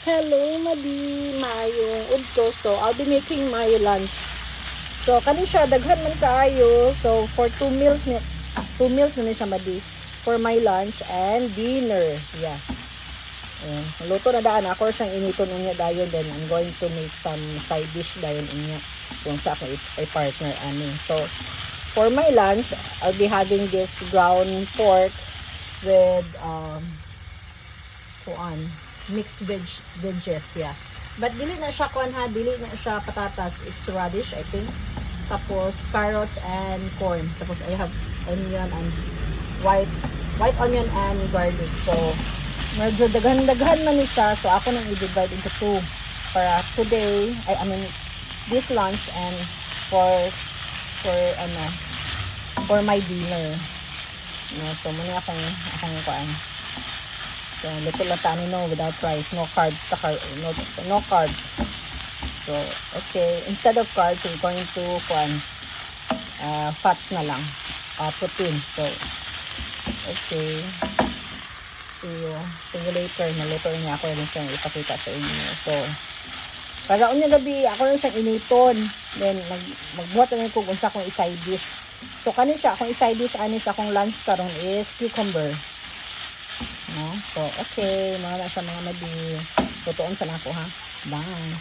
Hello, Madi. Maayong udto. So, I'll be making my lunch. So, kani siya, daghan man kaayo. So, for 2 meals na ni siya, Madi. For my lunch and dinner. Yeah. Luto na daan. Ako siyang initon niya dayon. Then, I'm going to make some side dish dayon niya. Kung sa ako i-partner. So, for my lunch, I'll be having this ground pork with, mixed veggies, yeah. But dili na siya dili na siya patatas. It's radish, I think. Tapos carrots and corn. Tapos I have onion and white onion and garlic. So medyo daghan-daghan man ni siya. So ako nang i-divide into two para today, I mean this lunch and for my dinner. So muna akong kuan. So, little latano without rice, no carbs, no carbs. So, okay, instead of carbs, we're going to fats na lang, protein. So, okay. See you later. Naluto niya ako rin siyang ipakita sa inyo. So, pagkaon niya gabi, ako rin siyang initon. Then, magbuhat na ko kung sa akong side dish. So, kanin siya, akong side dish, akong lunch karon is cucumber. No? So, okay. Mga na siya mga madi. Tutuon sa nako ha. Bye.